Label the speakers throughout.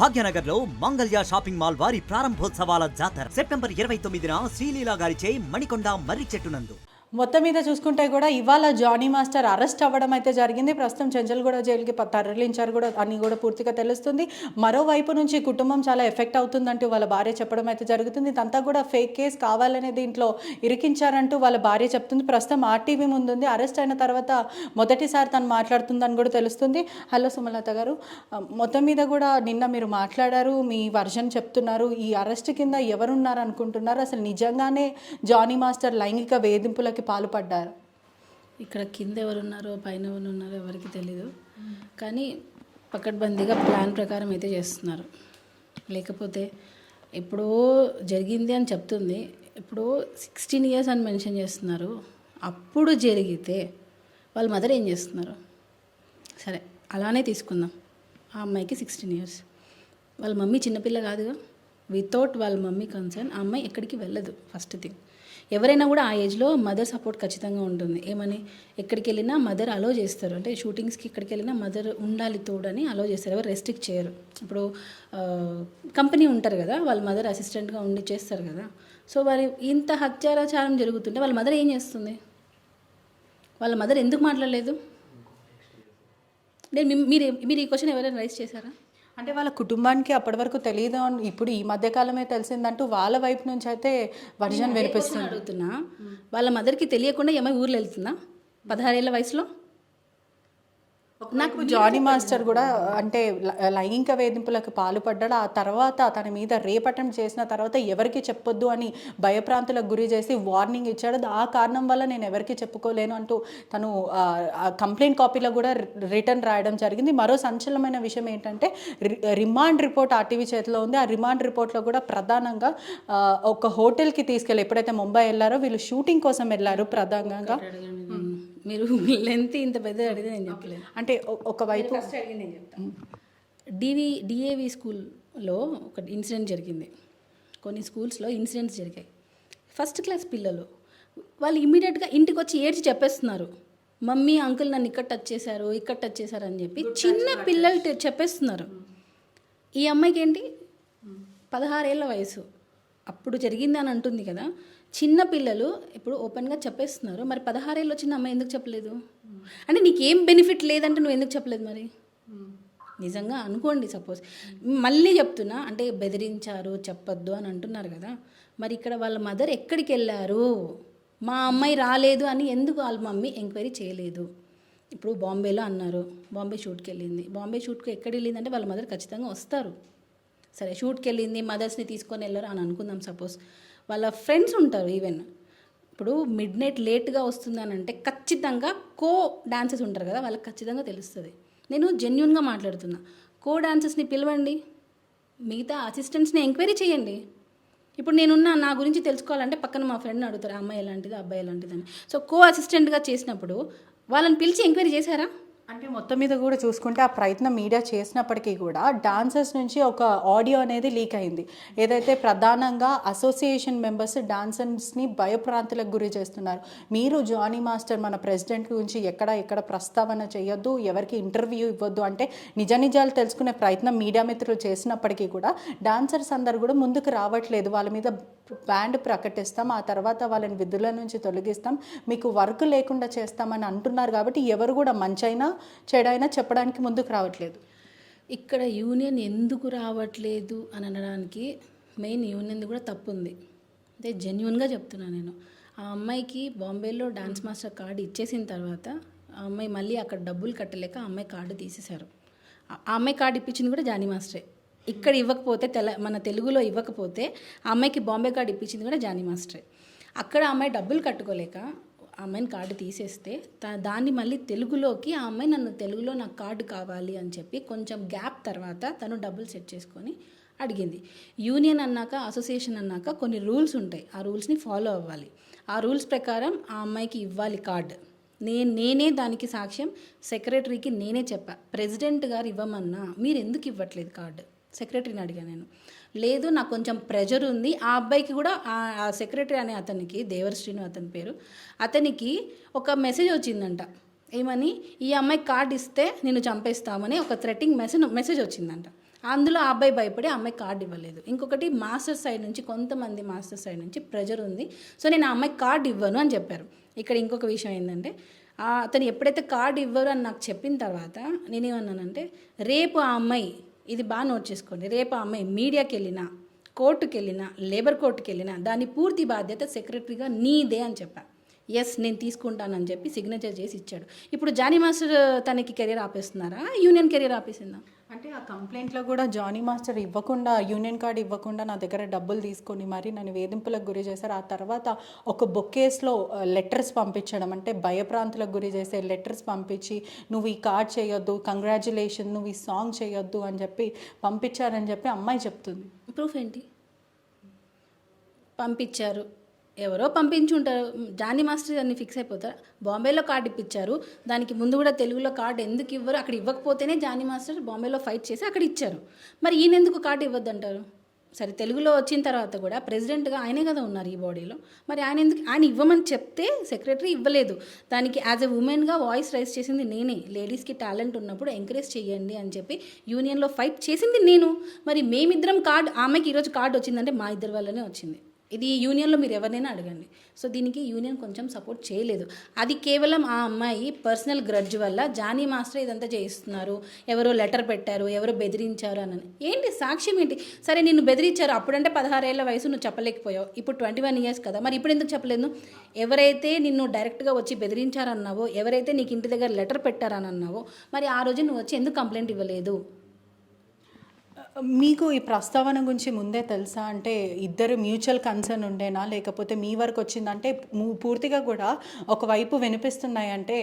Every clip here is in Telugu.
Speaker 1: భాగ్యనగర్ లో మంగళ్య షాపింగ్ మాల్ వారి ప్రారంభోత్సవాల జాతర సెప్టెంబర్ 29న శ్రీలీలా గారిచే మణికొండ మర్రి చెట్టు నందు.
Speaker 2: మొత్తం మీద చూసుకుంటే కూడా ఇవాళ జానీ మాస్టర్ అరెస్ట్ అవ్వడం అయితే జరిగింది. ప్రస్తుతం చెంచల్గూడ జైలుకి తరలించారు కూడా అని కూడా పూర్తిగా తెలుస్తుంది. మరోవైపు నుంచి కుటుంబం చాలా ఎఫెక్ట్ అవుతుందంటూ వాళ్ళ భార్య చెప్పడం అయితే జరుగుతుంది. ఇదంతా కూడా ఫేక్ కేసు కావాలనే దీంట్లో ఇరికించారంటూ వాళ్ళ భార్య చెప్తుంది. ప్రస్తుతం ఆర్టీవీ ముందుంది. అరెస్ట్ అయిన తర్వాత మొదటిసారి తను మాట్లాడుతుందని కూడా తెలుస్తుంది. హలో సుమలత గారు, మొత్తం మీద కూడా నిన్న మీరు మాట్లాడారు, మీ వర్షన్ చెప్తున్నారు. ఈ అరెస్ట్ కింద ఎవరున్నారు అనుకుంటున్నారు? అసలు నిజంగానే జానీ మాస్టర్ లైంగిక వేధింపులకి పాల్పడ్డారు?
Speaker 3: ఇక్కడ కింద ఎవరున్నారో పైన ఎవరున్నారో ఎవరికి తెలీదు, కానీ పకడ్బందీగా ప్లాన్ ప్రకారం అయితే చేస్తున్నారు. లేకపోతే ఎప్పుడో జరిగింది అని చెప్తుంది, ఎప్పుడో 16 years అని మెన్షన్ చేస్తున్నారు. అప్పుడు జరిగితే వాళ్ళ మదర్ ఏం చేస్తున్నారు? సరే అలానే తీసుకుందాం. ఆ అమ్మాయికి 16 years, వాళ్ళ మమ్మీ చిన్నపిల్ల కాదుగా. వితౌట్ వాళ్ళ మమ్మీ కన్సర్న్ ఆ అమ్మాయి ఎక్కడికి వెళ్ళదు. ఫస్ట్ థింగ్, ఎవరైనా కూడా ఆ ఏజ్లో మదర్ సపోర్ట్ ఖచ్చితంగా ఉంటుంది. ఏమని ఎక్కడికి వెళ్ళినా మదర్ అలో చేస్తారు, అంటే షూటింగ్స్కి ఎక్కడికి వెళ్ళినా మదర్ ఉండాలి తోడని అలో చేస్తారు, ఎవరు రెస్ట్రిక్ట్ చేయరు. ఇప్పుడు కంపెనీ ఉంటారు కదా, వాళ్ళ మదర్ అసిస్టెంట్గా ఉండి చేస్తారు కదా. సో వారి ఇంత హత్యాచారం జరుగుతుంటే వాళ్ళ మదర్ ఏం చేస్తుంది? వాళ్ళ మదర్ ఎందుకు మాట్లాడలేదు? నేను మీరు ఈ క్వశ్చన్ ఎవరైనా రైజ్ చేశారా?
Speaker 2: అంటే వాళ్ళ కుటుంబానికి అప్పటి వరకు తెలియదు, ఇప్పుడు ఈ మధ్యకాలమే తెలిసిందంటూ వాళ్ళ వైపు నుంచి అయితే వర్జన్ వినిపిస్తుంది.
Speaker 3: అడుగుతున్నా, వాళ్ళ మదర్కి తెలియకుండా ఏమై ఊర్లో వెళ్తుందా 16 ఏళ్ల వయసులో?
Speaker 2: నాకు జానీ మాస్టర్ కూడా అంటే లైంగిక వేధింపులకు పాల్పడ్డాడు. ఆ తర్వాత తన మీద రేప్ అటెంప్ట్ చేసిన తర్వాత ఎవరికి చెప్పొద్దు అని భయప్రాంతులకు గురి చేసి వార్నింగ్ ఇచ్చాడు. ఆ కారణం వల్ల నేను ఎవరికి చెప్పుకోలేను అంటూ తను కంప్లైంట్ కాపీలో కూడా రిటర్న్ రాయడం జరిగింది. మరో సంచలనమైన విషయం ఏంటంటే రిమాండ్ రిపోర్ట్ ఆర్టీవీ చేతిలో ఉంది. ఆ రిమాండ్ రిపోర్ట్లో కూడా ప్రధానంగా ఒక హోటల్కి తీసుకెళ్ళి, ఎప్పుడైతే ముంబై వెళ్ళారో వీళ్ళు షూటింగ్ కోసం వెళ్ళారు ప్రధానంగా.
Speaker 3: మీరు లెంత్ ఇంత పెద్ద అడిగితే నేను చెప్పలేదు.
Speaker 2: అంటే ఒకవైపు
Speaker 3: నేను చెప్తాను. డిఏవి స్కూల్లో ఒక ఇన్సిడెంట్ జరిగింది. కొన్ని స్కూల్స్లో ఇన్సిడెంట్స్ జరిగాయి. ఫస్ట్ క్లాస్ పిల్లలు వాళ్ళు ఇమీడియట్గా ఇంటికి వచ్చి ఏడ్చి చెప్పేస్తున్నారు, మమ్మీ అంకుల్ నన్ను ఇక్కడ టచ్ చేశారు, ఇక్కడ టచ్ చేశారు అని చెప్పి చిన్న పిల్లలు చెప్పేస్తున్నారు. ఈ అమ్మాయికి ఏంటి 16 ఏళ్ల వయసు, అప్పుడు జరిగింది అని అంటుంది కదా. చిన్న పిల్లలు ఇప్పుడు ఓపెన్గా చెప్పేస్తున్నారు. మరి 16 ఏళ్ళు వచ్చిన అమ్మాయి ఎందుకు చెప్పలేదు? అంటే నీకేం బెనిఫిట్ లేదంటే నువ్వు ఎందుకు చెప్పలేదు? మరి నిజంగా అనుకోండి, సపోజ్ మళ్ళీ చెప్తున్నా, అంటే బెదిరించారు చెప్పొద్దు అని అంటున్నారు కదా. మరి ఇక్కడ వాళ్ళ మదర్ ఎక్కడికి వెళ్ళారు? మా అమ్మాయి రాలేదు అని ఎందుకు వాళ్ళ మమ్మీ ఎంక్వైరీ చేయలేదు? ఇప్పుడు బాంబేలో అన్నారు, బాంబే షూట్కి వెళ్ళింది. బాంబే షూట్కి ఎక్కడ వెళ్ళిందంటే వాళ్ళ మదర్ ఖచ్చితంగా వస్తారు. సరే షూట్కి వెళ్ళింది, మదర్స్ని తీసుకొని వెళ్ళరు అని అనుకుందాం. సపోజ్ వాళ్ళ ఫ్రెండ్స్ ఉంటారు. ఈవెన్ ఇప్పుడు మిడ్ నైట్ లేట్గా వస్తుంది అని అంటే ఖచ్చితంగా కో డాన్సర్స్ ఉంటారు కదా, వాళ్ళకి ఖచ్చితంగా తెలుస్తుంది. నేను జెన్యున్గా మాట్లాడుతున్నా. కో డాన్సర్స్ని పిలవండి, మిగతా అసిస్టెంట్స్ని ఎంక్వైరీ చేయండి. ఇప్పుడు నేనున్నా, నా గురించి తెలుసుకోవాలంటే పక్కన మా ఫ్రెండ్ని అడుగుతారు, అమ్మాయి ఎలాంటిది అబ్బాయి ఎలాంటిది అని. సో కో అసిస్టెంట్గా చేసినప్పుడు వాళ్ళని పిలిచి ఎంక్వైరీ చేశారా?
Speaker 2: అంటే మొత్తం మీద కూడా చూసుకుంటే ఆ ప్రయత్నం మీడియా చేసినప్పటికీ కూడా డాన్సర్స్ నుంచి ఒక ఆడియో అనేది లీక్ అయింది. ఏదైతే ప్రధానంగా అసోసియేషన్ మెంబర్స్ డాన్సర్స్ని భయప్రాంతులకు గురి చేస్తున్నారు. మీరు జానీ మాస్టర్ మన ప్రెసిడెంట్ గురించి ఎక్కడ ప్రస్తావన చేయొద్దు, ఎవరికి ఇంటర్వ్యూ ఇవ్వద్దు అంటే నిజ నిజాలు తెలుసుకునే ప్రయత్నం మీడియా మిత్రులు చేసినప్పటికీ కూడా డాన్సర్స్ అందరు కూడా ముందుకు రావట్లేదు. వాళ్ళ మీద బ్యాండ్ ప్రకటిస్తాం, ఆ తర్వాత వాళ్ళని విధుల నుంచి తొలగిస్తాం, మీకు వర్క్ లేకుండా చేస్తామని అంటున్నారు. కాబట్టి ఎవరు కూడా మంచైనా చెడైనా చెప్పడానికి ముందుకు రావట్లేదు.
Speaker 3: ఇక్కడ యూనియన్ ఎందుకు రావట్లేదు అని అనడానికి మెయిన్ యూనియన్ కూడా తప్పు ఉంది. అంటే జెన్యున్గా చెప్తున్నాను నేను. ఆ అమ్మాయికి బాంబేలో డాన్స్ మాస్టర్ కార్డు ఇచ్చేసిన తర్వాత ఆ అమ్మాయి మళ్ళీ అక్కడ డబ్బులు కట్టలేక ఆ అమ్మాయి కార్డు తీసేశారు. ఆ అమ్మాయి కార్డు ఇప్పించింది కూడా జానీ మాస్టరే. ఇక్కడ ఇవ్వకపోతే మన తెలుగులో ఇవ్వకపోతే ఆ అమ్మాయికి బాంబే కార్డు ఇప్పించింది కూడా జానీ మాస్టరే. అక్కడ ఆ అమ్మాయి డబ్బులు కట్టుకోలేక ఆ అమ్మాయిని కార్డు తీసేస్తే దాన్ని మళ్ళీ తెలుగులోకి ఆ అమ్మాయి నన్ను తెలుగులో నాకు కార్డు కావాలి అని చెప్పి కొంచెం గ్యాప్ తర్వాత తను డబ్బులు సెట్ చేసుకొని అడిగింది. యూనియన్ అన్నాక, అసోసియేషన్ అన్నాక కొన్ని రూల్స్ ఉంటాయి, ఆ రూల్స్ని ఫాలో అవ్వాలి. ఆ రూల్స్ ప్రకారం ఆ అమ్మాయికి ఇవ్వాలి కార్డు. నేనే దానికి సాక్ష్యం, సెక్రటరీకి నేనే చెప్పా, ప్రెసిడెంట్ గారు ఇవ్వమన్నా మీరు ఎందుకు ఇవ్వట్లేదు కార్డు? సెక్రటరీని అడిగా నేను. లేదు నాకు కొంచెం ప్రెషర్ ఉంది. ఆ అబ్బాయికి కూడా ఆ సెక్రటరీ అనే అతనికి, దేవరశ్రీను అతని పేరు, అతనికి ఒక మెసేజ్ వచ్చిందంట. ఏమని, ఈ అమ్మాయికి కార్డు ఇస్తే నిన్ను చంపేస్తామని ఒక థ్రెటింగ్ మెసేజ్ వచ్చిందంట. అందులో ఆ అబ్బాయి భయపడి ఆ అమ్మాయి కార్డు ఇవ్వలేదు. ఇంకొకటి మాస్టర్ సైడ్ నుంచి, కొంతమంది మాస్టర్ సైడ్ నుంచి ప్రెజర్ ఉంది, సో నేను ఆ అమ్మాయి కార్డు ఇవ్వను అని చెప్పారు. ఇక్కడ ఇంకొక విషయం ఏంటంటే అతను ఎప్పుడైతే కార్డు ఇవ్వరు అని నాకు చెప్పిన తర్వాత నేనేమన్నానంటే, రేపు ఆ అమ్మాయి, ఇది బాగా నోట్ చేసుకోండి, రేపు ఆ అమ్మాయి మీడియాకి వెళ్ళినా, కోర్టుకి వెళ్ళినా, లేబర్ కోర్టుకి వెళ్ళినా దాని పూర్తి బాధ్యత సెక్రటరీగా నీదే అని చెప్పాను. ఎస్ నేను తీసుకుంటానని చెప్పి సిగ్నేచర్ చేసి ఇచ్చాడు. ఇప్పుడు జానీ మాస్టర్ తనకి కెరీర్ ఆపేస్తున్నారా, యూనియన్ కెరీర్ ఆపేసిందా?
Speaker 2: అంటే ఆ కంప్లైంట్లో కూడా జానీ మాస్టర్ ఇవ్వకుండా, యూనియన్ కార్డు ఇవ్వకుండా నా దగ్గర డబ్బులు తీసుకొని మరి నన్ను వేధింపులకు గురి చేశారు. ఆ తర్వాత ఒక బొకేస్లో లెటర్స్ పంపించడం, అంటే భయప్రాంతులకు గురి చేసే లెటర్స్ పంపించి నువ్వు ఈ కార్డ్ చేయొద్దు, కంగ్రాచులేషన్, నువ్వు ఈ సాంగ్ చేయొద్దు అని చెప్పి పంపించారని చెప్పి అమ్మాయి చెప్తుంది.
Speaker 3: ప్రూఫ్ ఏంటి? పంపించారు, ఎవరో పంపించుంటారు. జానీ మాస్టర్ అన్ని ఫిక్స్ అయిపోతారు. బాంబేలో కార్డు ఇప్పించారు, దానికి ముందు కూడా తెలుగులో కార్డు ఎందుకు ఇవ్వరు? అక్కడ ఇవ్వకపోతేనే జానీ మాస్టర్ బాంబేలో ఫైట్ చేసి అక్కడ ఇచ్చారు. మరి ఈయన ఎందుకు కార్డు ఇవ్వద్దంటారు? సరే, తెలుగులో వచ్చిన తర్వాత కూడా ప్రెసిడెంట్గా ఆయనే కదా ఉన్నారు ఈ బాడీలో, మరి ఆయన ఎందుకు, ఆయన ఇవ్వమని చెప్తే సెక్రటరీ ఇవ్వలేదు. దానికి యాజ్ ఎ ఉమెన్గా వాయిస్ రైజ్ చేసింది నేనే. లేడీస్కి టాలెంట్ ఉన్నప్పుడు ఎంకరేజ్ చేయండి అని చెప్పి యూనియన్లో ఫైట్ చేసింది నేను. మరి మేమిద్దరం కార్డు, ఆమెకి ఈరోజు కార్డు వచ్చిందంటే మా ఇద్దరి వల్లనే వచ్చింది. ఇది యూనియన్లో మీరు ఎవరినైనా అడగండి. సో దీనికి యూనియన్ కొంచెం సపోర్ట్ చేయలేదు. అది కేవలం ఆ అమ్మాయి పర్సనల్ గ్రడ్జ్ వల్ల జానీ మాస్టర్ ఇదంతా చేయిస్తున్నారు, ఎవరో లెటర్ పెట్టారు, ఎవరో బెదిరించారు అని. ఏంటి సాక్ష్యం ఏంటి? సరే, నిన్ను బెదిరించారు, అప్పుడంటే 16 ఏళ్ల వయసు, నువ్వు చెప్పలేకపోయావు. ఇప్పుడు 21 ఇయర్స్ కదా, మరి ఇప్పుడు ఎందుకు చెప్పలేదు? ఎవరైతే నిన్ను డైరెక్ట్గా వచ్చి బెదిరించారన్నావో, ఎవరైతే నీకు ఇంటి దగ్గర లెటర్ పెట్టారని అన్నావో, మరి ఆ రోజు నువ్వు వచ్చి ఎందుకు కంప్లైంట్ ఇవ్వలేదు?
Speaker 2: మీకు ఈ ప్రస్తావన గురించి ముందే తెలుసా? అంటే ఇద్దరు మ్యూచువల్ కన్సర్న్ ఉండేనా, లేకపోతే మీ వరకు వచ్చిందంటే పూర్తిగా కూడా ఒకవైపు వినిపిస్తున్నాయి అంటే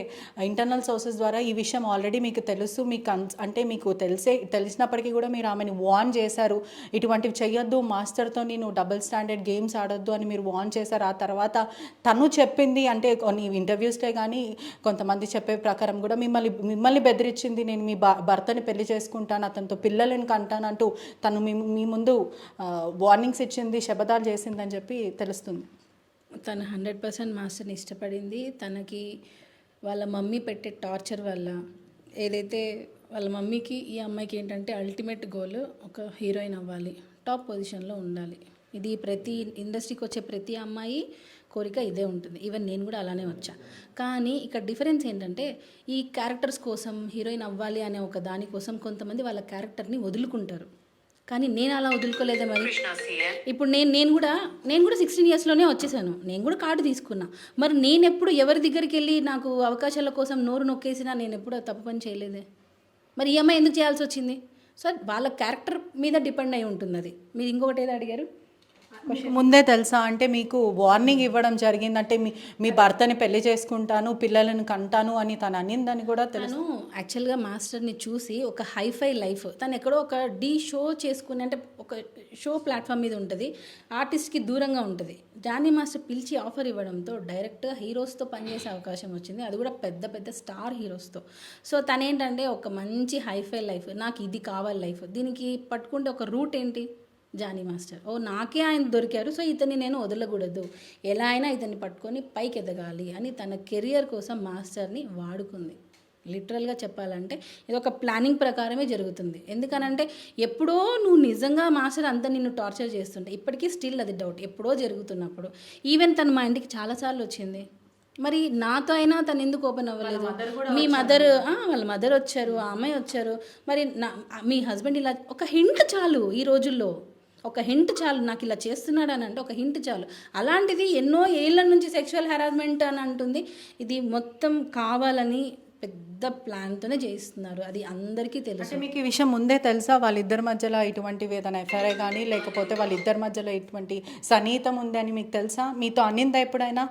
Speaker 2: ఇంటర్నల్ సోర్సెస్ ద్వారా ఈ విషయం ఆల్రెడీ మీకు తెలుసు, మీకు అంటే మీకు తెలిసినప్పటికీ కూడా మీరు ఆమెను వార్న్ చేశారు, ఇటువంటివి చెయ్యొద్దు, మాస్టర్తో నేను డబుల్ స్టాండర్డ్ గేమ్స్ ఆడొద్దు అని మీరు వార్న్ చేశారు. ఆ తర్వాత తను చెప్పింది, అంటే కొన్ని ఇంటర్వ్యూస్లో కానీ కొంతమంది చెప్పే ప్రకారం కూడా మిమ్మల్ని బెదిరించింది, నేను మీ భర్తని పెళ్లి చేసుకుంటాను, అతనితో పిల్లలను కంటాను అంటూ తను మీ ముందు వార్నింగ్స్ ఇచ్చింది, శబదాలు చేసిందని చెప్పి తెలుస్తుంది.
Speaker 3: తను 100% మాస్టర్ని ఇష్టపడింది. తనకి వాళ్ళ మమ్మీ పెట్టే టార్చర్ వల్ల, ఏదైతే వాళ్ళ మమ్మీకి ఈ అమ్మాయికి ఏంటంటే అల్టిమేట్ గోల్ ఒక హీరోయిన్ అవ్వాలి, టాప్ పొజిషన్లో ఉండాలి. ఇది ప్రతి ఇండస్ట్రీకి వచ్చే ప్రతి అమ్మాయి కోరిక ఇదే ఉంటుంది. ఈవెన్ నేను కూడా అలానే వచ్చా. కానీ ఇక్కడ డిఫరెన్స్ ఏంటంటే ఈ క్యారెక్టర్స్ కోసం, హీరోయిన్ అవ్వాలి అనే ఒక దానికోసం కొంతమంది వాళ్ళ క్యారెక్టర్ని వదులుకుంటారు. కానీ నేను అలా వదులుకోలేదే. మరి ఇప్పుడు నేను కూడా 16 ఇయర్స్లోనే వచ్చేసాను, నేను కూడా కార్డు తీసుకున్నా. మరి నేను ఎప్పుడు ఎవరి దగ్గరికి వెళ్ళి నాకు అవకాశాల కోసం నోరు నొక్కేసినా నేను ఎప్పుడు తప్పు పని చేయలేదే. మరి ఈ అమ్మాయి ఎందుకు చేయాల్సి వచ్చింది? సో వాళ్ళ క్యారెక్టర్ మీద డిపెండ్ అయి ఉంటుంది అది. మీరు ఇంకొకటి ఏదో అడిగారు,
Speaker 2: ముందే తెలుసా? అంటే మీకు వార్నింగ్ ఇవ్వడం జరిగిందంటే మీ భర్తని పెళ్లి చేసుకుంటాను, పిల్లలను కంటాను అని తను అనిందని కూడా తెలుసు.
Speaker 3: తను యాక్చువల్గా మాస్టర్ని చూసి ఒక హైఫై లైఫ్, తను ఎక్కడో ఒక షో చేసుకుని, అంటే ఒక షో ప్లాట్ఫామ్ మీద ఉంటుంది, ఆర్టిస్ట్కి దూరంగా ఉంటుంది. జానీ మాస్టర్ పిలిచి ఆఫర్ ఇవ్వడంతో డైరెక్ట్గా హీరోస్తో పనిచేసే అవకాశం వచ్చింది, అది కూడా పెద్ద పెద్ద స్టార్ హీరోస్తో. సో తనేంటంటే ఒక మంచి హైఫై లైఫ్, నాకు ఇది కావాలి లైఫ్, దీనికి పట్టుకుంటే ఒక రూట్ ఏంటి? జానీ మాస్టర్. నాకే ఆయన దొరికారు, సో ఇతన్ని నేను వదలకూడదు, ఎలా అయినా ఇతన్ని పట్టుకొని పైకి ఎదగాలి అని తన కెరియర్ కోసం మాస్టర్ని వాడుకుంది. లిటరల్గా చెప్పాలంటే ఇది ఒక ప్లానింగ్ ప్రకారమే జరుగుతుంది. ఎందుకనంటే ఎప్పుడో నువ్వు నిజంగా మాస్టర్ అంతా నిన్ను టార్చర్ చేస్తుంటే, ఇప్పటికీ స్టిల్ అది డౌట్, ఎప్పుడో జరుగుతున్నప్పుడు. ఈవెన్ తను మా ఇంటికి చాలాసార్లు వచ్చింది, మరి నాతో అయినా తను ఎందుకు ఓపెన్ అవ్వలేదు? మీ మదర్, వాళ్ళ మదర్ వచ్చారు, ఆ అమ్మాయి వచ్చారు, మరి మీ హస్బెండ్ ఇలా, ఒక హింట్ చాలు ఈ రోజుల్లో, ఒక హింట్ చాలు, నాకు ఇలా చేస్తున్నాడు అని అంటే ఒక హింట్ చాలు. అలాంటిది ఎన్నో ఏళ్ళ నుంచి సెక్షువల్ హెరాస్మెంట్ అని అంటుంది. ఇది మొత్తం కావాలని పెద్ద ప్లాన్తోనే చేయిస్తున్నారు, అది అందరికీ తెలుసు.
Speaker 2: అంటే మీకు ఈ విషయం ముందే తెలుసా? వాళ్ళిద్దరి మధ్యలో ఇటువంటివి ఏదైనా ఎఫ్ఐఆర్ కానీ, లేకపోతే వాళ్ళిద్దరి మధ్యలో ఇటువంటి సన్నిహితం ఉంది అని మీకు తెలుసా? మీతో అనిందా ఎప్పుడైనా?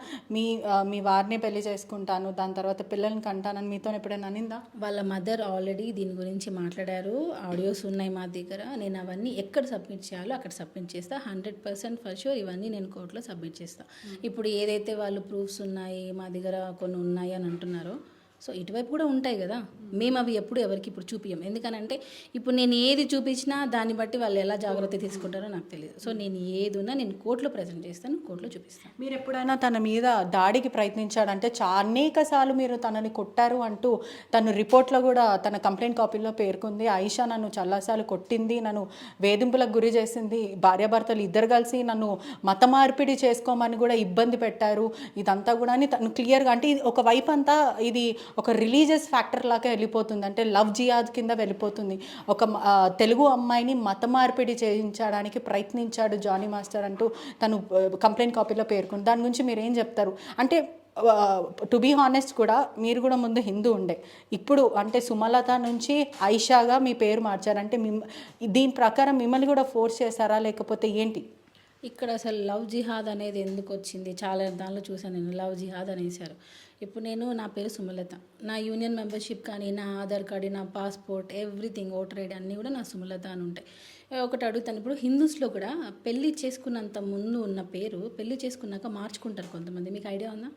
Speaker 2: మీ వారిని పెళ్లి చేసుకుంటాను, దాని తర్వాత పిల్లల్ని కంటానని మీతో ఎప్పుడైనా అనిందా?
Speaker 3: వాళ్ళ మదర్ ఆల్రెడీ దీని గురించి మాట్లాడారు, ఆడియోస్ ఉన్నాయి మా దగ్గర. నేను అవన్నీ ఎక్కడ సబ్మిట్ చేయాలో అక్కడ సబ్మిట్ చేస్తా, 100% ఫర్ షూర్ ఇవన్నీ నేను కోర్టులో సబ్మిట్ చేస్తాను. ఇప్పుడు ఏదైతే వాళ్ళు ప్రూఫ్స్ ఉన్నాయి మా దగ్గర కొన్ని ఉన్నాయి అని అంటున్నారో, సో ఇటువైపు కూడా ఉంటాయి కదా, మేము అవి ఎప్పుడు ఎవరికి ఇప్పుడు చూపించం. ఎందుకనంటే ఇప్పుడు నేను ఏది చూపించినా దాన్ని బట్టి వాళ్ళు ఎలా జాగ్రత్త తీసుకుంటారో నాకు తెలియదు. సో నేను ఏది ఉన్నా నేను కోర్టులో ప్రజెంట్ చేస్తాను, కోర్టులో చూపిస్తాను.
Speaker 2: మీరు ఎప్పుడైనా తన మీద దాడికి ప్రయత్నించాడంటే అనేక సార్లు మీరు తనని కొట్టారు అంటూ తను రిపోర్ట్లో కూడా తన కంప్లైంట్ కాపీలో పేర్కొంది. ఆయిషా నన్ను చాలాసార్లు కొట్టింది, నన్ను వేధింపులకు గురి చేసింది, భార్యాభర్తలు ఇద్దరు కలిసి నన్ను మత మార్పిడి చేసుకోమని కూడా ఇబ్బంది పెట్టారు, ఇదంతా కూడా అని తను క్లియర్గా, అంటే ఇది ఒక వైపు అంతా ఇది ఒక రిలీజియస్ ఫ్యాక్టర్ లాగా వెళ్ళిపోతుంది, అంటే లవ్ జియాద్ కింద వెళ్ళిపోతుంది. ఒక తెలుగు అమ్మాయిని మత మార్పిడి చేయించడానికి ప్రయత్నించాడు జానీ మాస్టర్ అంటూ తను కంప్లైంట్ కాపీలో పేర్కొంది. దాని గురించి మీరు ఏం చెప్తారు? అంటే టు బీ హానెస్ట్ కూడా మీరు కూడా ముందు హిందూ ఉండే, ఇప్పుడు అంటే సుమలత నుంచి ఆయిషాగా మీ పేరు మార్చారంటే దీని ప్రకారం మిమ్మల్ని కూడా ఫోర్స్ చేశారా లేకపోతే ఏంటి?
Speaker 3: ఇక్కడ అసలు లవ్ జిహాద్ అనేది ఎందుకు వచ్చింది, చాలా దానిలో చూసాను నేను, లవ్ జిహాద్ అనేసారు. ఇప్పుడు నా పేరు సుమలత, నా యూనియన్ మెంబర్షిప్ కానీ, నా ఆధార్ కార్డు, నా పాస్పోర్ట్, ఎవ్రీథింగ్, ఓటర్ ఐడి అన్నీ కూడా నా సుమలత అని ఉంటాయి. ఒకటి అడుగుతాను, ఇప్పుడు హిందూస్లో కూడా పెళ్ళి చేసుకున్నంత ముందు ఉన్న పేరు పెళ్ళి చేసుకున్నాక మార్చుకుంటారు కొంతమంది, మీకు ఐడియా ఉందా?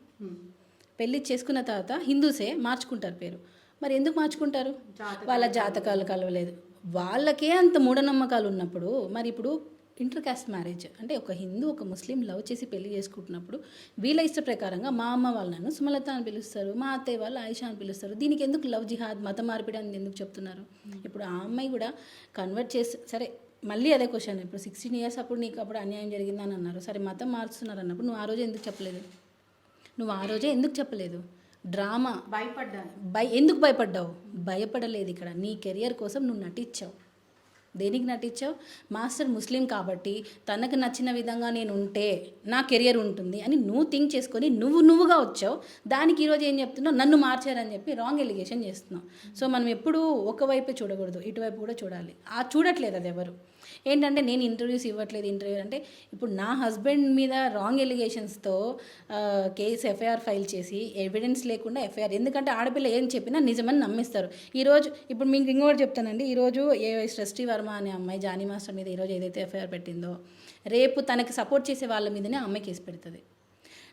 Speaker 3: పెళ్ళి చేసుకున్న తర్వాత హిందూసే మార్చుకుంటారు పేరు. మరి ఎందుకు మార్చుకుంటారు? వాళ్ళ జాతకాలు కలవలేదు, వాళ్ళకే అంత మూఢనమ్మకాలు ఉన్నప్పుడు. మరి ఇప్పుడు ఇంటర్ కాస్ట్ మ్యారేజ్ అంటే ఒక హిందూ ఒక ముస్లిం లవ్ చేసి పెళ్లి చేసుకుంటున్నప్పుడు వీళ్ళ ఇష్ట ప్రకారంగా మా అమ్మ వాళ్ళు నన్ను సుమలత అని పిలుస్తారు, మా అత్తయ్య వాళ్ళు ఆయిషా అని పిలుస్తారు. దీనికి ఎందుకు లవ్ జిహాద్ మత మార్పిడి అని ఎందుకు చెప్తున్నారు? ఇప్పుడు ఆ అమ్మాయి కూడా కన్వర్ట్ చేసి, సరే మళ్ళీ అదే క్వశ్చన్, ఇప్పుడు 16 years అప్పుడు నీకు అప్పుడు అన్యాయం జరిగిందని అన్నారు, సరే మతం మార్చుతున్నారు అన్నప్పుడు నువ్వు ఆ రోజే ఎందుకు చెప్పలేదు? డ్రామా
Speaker 2: భయపడ్డాను.
Speaker 3: ఎందుకు భయపడ్డావు? భయపడలేదు. ఇక్కడ నీ కెరియర్ కోసం నువ్వు నటించావు. దేనికి నటించావు? మాస్టర్ ముస్లిం కాబట్టి తనకు నచ్చిన విధంగా నేను ఉంటే నా కెరియర్ ఉంటుంది అని నువ్వు థింక్ చేసుకొని నువ్వుగా వచ్చావు. దానికి ఈరోజు ఏం చెప్తున్నావు? నన్ను మార్చారని చెప్పి రాంగ్ ఎలిగేషన్ చేస్తున్నావు. సో మనం ఎప్పుడూ ఒకవైపే చూడకూడదు, ఇటువైపు కూడా చూడాలి. చూడట్లేదు అది ఎవరు. ఏంటంటే నేను ఇంటర్వ్యూస్ ఇవ్వట్లేదు, ఇంటర్వ్యూ అంటే ఇప్పుడు నా హస్బెండ్ మీద రాంగ్ ఎలిగేషన్స్తో కేసు ఎఫ్ఐఆర్ ఫైల్ చేసి ఎవిడెన్స్ లేకుండా ఎఫ్ఐఆర్, ఎందుకంటే ఆడపిల్ల ఏం చెప్పినా నిజమని నమ్మిస్తారు. ఈరోజు ఇప్పుడు మీకు ఇంకోటి చెప్తానండి, ఈరోజు సృష్టి వర్మ అనే అమ్మాయి జానీ మాస్టర్ మీద ఈరోజు ఏదైతే ఎఫ్ఐఆర్ పెట్టిందో, రేపు తనకి సపోర్ట్ చేసే వాళ్ళ మీదనే అమ్మాయి కేసు పెడుతుంది.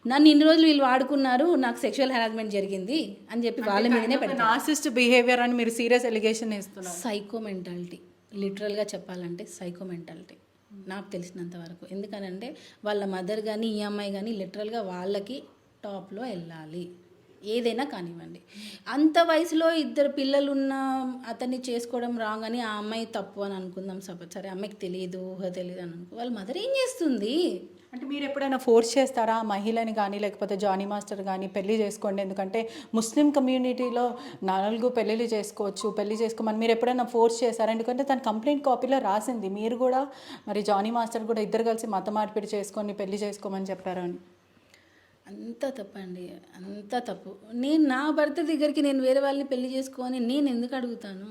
Speaker 3: నన్ను ఇన్ని రోజులు వీళ్ళు వాడుకున్నారు, నాకు సెక్షువల్ హెరాస్మెంట్ జరిగింది అని చెప్పి వాళ్ళ మీదనే పెడతారు.
Speaker 2: నార్సిస్ట్ బిహేవియర్ అని మీరు సీరియస్ ఎలిగేషన్ వేస్తున్నారు.
Speaker 3: సైకో మెంటాలిటీ, లిటరల్గా చెప్పాలంటే సైకో మెంటాలిటీ నాకు తెలిసినంత వరకు. ఎందుకనంటే వాళ్ళ మదర్ కానీ ఈ అమ్మాయి కానీ లిటరల్గా వాళ్ళకి టాప్లో వెళ్ళాలి, ఏదైనా కానివ్వండి. అంత వయసులో 2 పిల్లలున్న అతన్ని చేసుకోవడం రాంగ్ అని ఆ అమ్మాయి తప్పు అని అనుకుందాం. సరే అమ్మాయికి తెలియదు, ఊహ తెలియదు అని అనుకో, వాళ్ళ మదర్ ఏం చేస్తుంది?
Speaker 2: అంటే మీరు ఎప్పుడైనా ఫోర్స్ చేస్తారా మహిళని కానీ లేకపోతే జానీ మాస్టర్ కానీ పెళ్లి చేసుకోండి, ఎందుకంటే ముస్లిం కమ్యూనిటీలో 4 పెళ్ళిళ్ళు చేసుకోవచ్చు, పెళ్లి చేసుకోమని మీరు ఎప్పుడైనా ఫోర్స్ చేస్తారా? ఎందుకంటే తన కంప్లైంట్ కాపీలో రాసింది మీరు కూడా మరి జానీ మాస్టర్ కూడా ఇద్దరు కలిసి మత మార్పిడి చేసుకొని పెళ్లి చేసుకోమని చెప్పారని.
Speaker 3: అంత తప్పండి, అంత తప్పు. నేను నా భర్త దగ్గరికి నేను వేరే వాళ్ళని పెళ్లి చేసుకొని నేను ఎందుకు అడుగుతాను?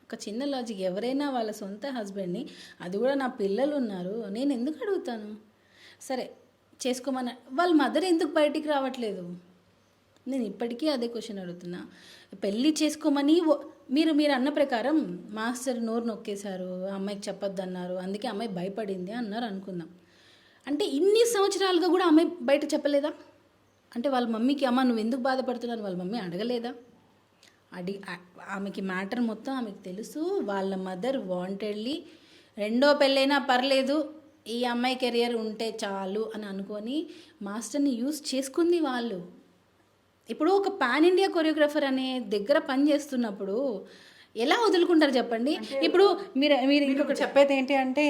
Speaker 3: ఒక చిన్న లాజిక్, ఎవరైనా వాళ్ళ సొంత హస్బెండ్ని, అది కూడా నా పిల్లలు ఉన్నారు, నేను ఎందుకు అడుగుతాను? సరే చేసుకోమని వాళ్ళ మదర్ ఎందుకు బయటికి రావట్లేదు? నేను ఇప్పటికీ అదే క్వశ్చన్ అడుగుతున్నా. పెళ్ళి చేసుకోమని మీరు అన్న ప్రకారం మాస్టర్ నోరు నొక్కేశారు, అమ్మాయికి చెప్పొద్దు అన్నారు, అందుకే అమ్మాయి భయపడింది అన్నారు అనుకుందాం. అంటే ఇన్ని సంవత్సరాలుగా కూడా అమ్మాయి బయట చెప్పలేదా? అంటే వాళ్ళ మమ్మీకి అమ్మ నువ్వు ఎందుకు బాధపడుతున్నావు వాళ్ళ మమ్మీ అడగలేదా? ఆమెకి మ్యాటర్ మొత్తం ఆమెకు తెలుసు. వాళ్ళ మదర్ వాంటెడ్లీ 2వ పెళ్ళైనా పర్లేదు, ఈ అమ్మాయి కెరియర్ ఉంటే చాలు అని అనుకొని మాస్టర్ని యూజ్ చేసుకుంది వాళ్ళు. ఇప్పుడు ఒక పాన్ ఇండియా కొరియోగ్రాఫర్ అనే దగ్గర పని చేస్తున్నప్పుడు ఎలా వదులుకుంటారు చెప్పండి? ఇప్పుడు మీరు
Speaker 2: ఇంకొకటి చెప్పేది ఏంటి అంటే